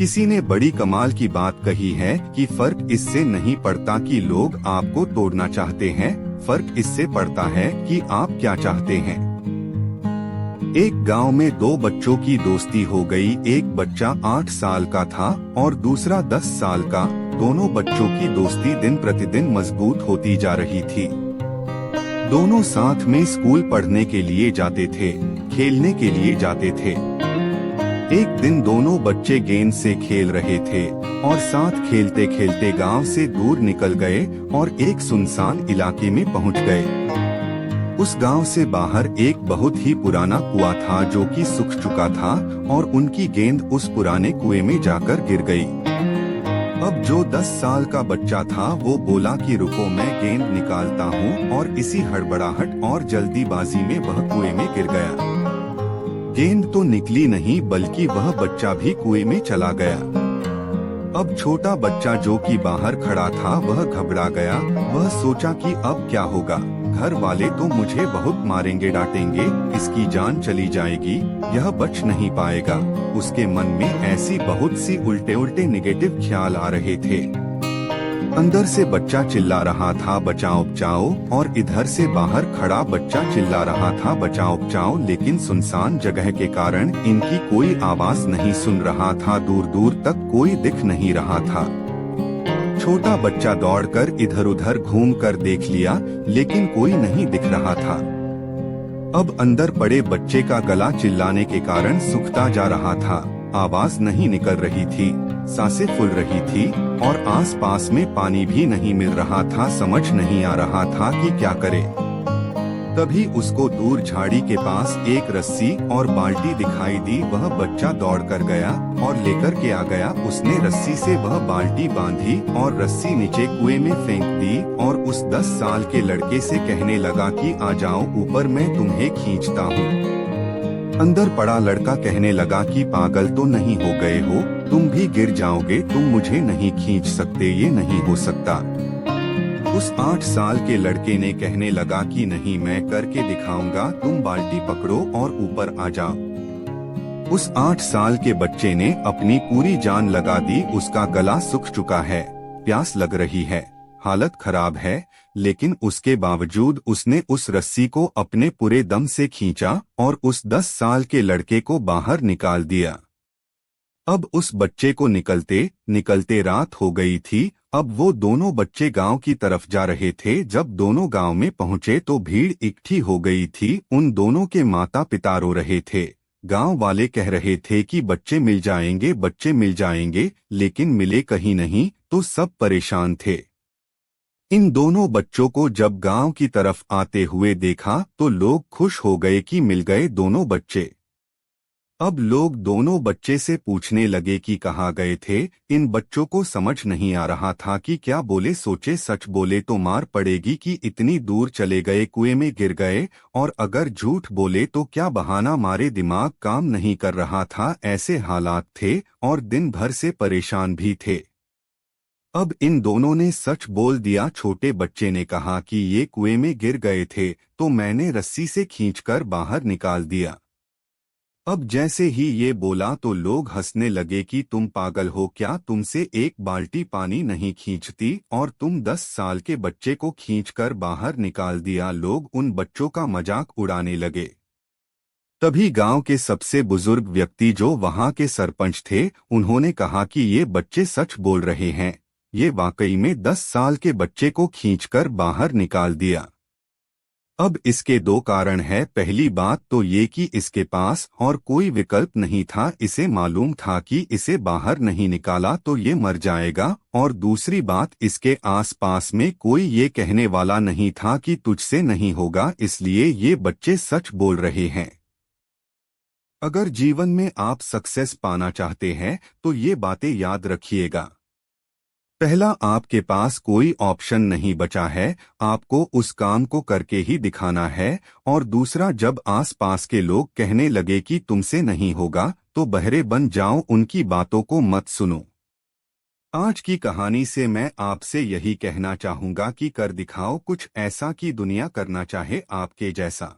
किसी ने बड़ी कमाल की बात कही है कि फर्क इससे नहीं पड़ता कि लोग आपको तोड़ना चाहते हैं, फर्क इससे पड़ता है कि आप क्या चाहते हैं। एक गांव में दो बच्चों की दोस्ती हो गई। एक बच्चा 8 साल का था और दूसरा 10 साल का। दोनों बच्चों की दोस्ती दिन प्रतिदिन मजबूत होती जा रही थी। दोनों साथ में स्कूल पढ़ने के लिए जाते थे, खेलने के लिए जाते थे। एक दिन दोनों बच्चे गेंद से खेल रहे थे और साथ खेलते खेलते गांव से दूर निकल गए और एक सुनसान इलाके में पहुंच गए। उस गांव से बाहर एक बहुत ही पुराना कुआं था जो कि सूख चुका था और उनकी गेंद उस पुराने कुएं में जाकर गिर गई। अब जो 10 साल का बच्चा था वो बोला कि रुको, मैं गेंद निकालता हूँ, और इसी हड़बड़ाहट और जल्दीबाजी में वह कुएं में गिर गया। गेंद तो निकली नहीं बल्कि वह बच्चा भी कुएं में चला गया। अब छोटा बच्चा जो कि बाहर खड़ा था वह घबरा गया। वह सोचा कि अब क्या होगा, घर वाले तो मुझे बहुत मारेंगे डांटेंगे, इसकी जान चली जाएगी, यह बच नहीं पाएगा। उसके मन में ऐसी बहुत सी उल्टे उल्टे नेगेटिव ख्याल आ रहे थे। अंदर से बच्चा चिल्ला रहा था बचाओ बचाओ, और इधर से बाहर खड़ा बच्चा चिल्ला रहा था बचाओ बचाओ, लेकिन सुनसान जगह के कारण इनकी कोई आवाज नहीं सुन रहा था। दूर दूर तक कोई दिख नहीं रहा था। छोटा बच्चा दौड़कर इधर उधर घूमकर देख लिया, लेकिन कोई नहीं दिख रहा था। अब अंदर पड़े बच्चे का गला चिल्लाने के कारण सूखता जा रहा था। आवाज नहीं निकल रही थी, सांसें फूल रही थी और आसपास में पानी भी नहीं मिल रहा था। समझ नहीं आ रहा था कि क्या करे। तभी उसको दूर झाड़ी के पास एक रस्सी और बाल्टी दिखाई दी। वह बच्चा दौड़कर गया और लेकर के आ गया। उसने रस्सी से वह बाल्टी बांधी और रस्सी नीचे कुएं में फेंक दी और उस 10 साल के लड़के से कहने लगा कि आ जाओ ऊपर, मैं तुम्हें खींचता हूँ। अंदर पड़ा लड़का कहने लगा कि पागल तो नहीं हो गए हो, तुम भी गिर जाओगे, तुम मुझे नहीं खींच सकते, ये नहीं हो सकता। उस 8 साल के लड़के ने कहने लगा कि नहीं, मैं करके दिखाऊंगा, तुम बाल्टी पकड़ो और ऊपर आ जाओ। उस 8 साल के बच्चे ने अपनी पूरी जान लगा दी। उसका गला सूख चुका है, प्यास लग रही है, हालत खराब है, लेकिन उसके बावजूद उसने उस रस्सी को अपने पूरे दम से खींचा और उस 10 साल के लड़के को बाहर निकाल दिया। अब उस बच्चे को निकलते निकलते रात हो गई थी। अब वो दोनों बच्चे गांव की तरफ जा रहे थे। जब दोनों गांव में पहुंचे तो भीड़ इकट्ठी हो गई थी। उन दोनों के माता पिता रो रहे थे। गांव वाले कह रहे थे कि बच्चे मिल जाएंगे, बच्चे मिल जाएंगे, लेकिन मिले कहीं नहीं। तो सब परेशान थे। इन दोनों बच्चों को जब गांव की तरफ आते हुए देखा तो लोग खुश हो गए कि मिल गए दोनों बच्चे। अब लोग दोनों बच्चे से पूछने लगे कि कहाँ गए थे। इन बच्चों को समझ नहीं आ रहा था कि क्या बोले। सोचे सच बोले तो मार पड़ेगी कि इतनी दूर चले गए, कुएं में गिर गए, और अगर झूठ बोले तो क्या बहाना मारे। दिमाग काम नहीं कर रहा था, ऐसे हालात थे और दिन भर से परेशान भी थे। अब इन दोनों ने सच बोल दिया। छोटे बच्चे ने कहा कि ये कुएं में गिर गए थे तो मैंने रस्सी से खींचकर बाहर निकाल दिया। अब जैसे ही ये बोला तो लोग हंसने लगे कि तुम पागल हो क्या, तुमसे एक बाल्टी पानी नहीं खींचती और तुम 10 साल के बच्चे को खींचकर बाहर निकाल दिया। लोग उन बच्चों का मजाक उड़ाने लगे। तभी गांव के सबसे बुजुर्ग व्यक्ति जो वहां के सरपंच थे, उन्होंने कहा कि ये बच्चे सच बोल रहे हैं, ये वाकई में 10 साल के बच्चे को खींचकर बाहर निकाल दिया। अब इसके 2 कारण है। पहली बात तो ये कि इसके पास और कोई विकल्प नहीं था। इसे मालूम था कि इसे बाहर नहीं निकाला तो ये मर जाएगा। और दूसरी बात, इसके आसपास में कोई ये कहने वाला नहीं था कि तुझसे नहीं होगा, इसलिए ये बच्चे सच बोल रहे हैं। अगर जीवन में आप सक्सेस पाना चाहते हैं तो ये बातें याद रखिएगा। पहला, आपके पास कोई ऑप्शन नहीं बचा है, आपको उस काम को करके ही दिखाना है। और दूसरा, जब आसपास के लोग कहने लगे कि तुमसे नहीं होगा तो बहरे बन जाओ, उनकी बातों को मत सुनो। आज की कहानी से मैं आपसे यही कहना चाहूंगा कि कर दिखाओ कुछ ऐसा कि दुनिया करना चाहे आपके जैसा।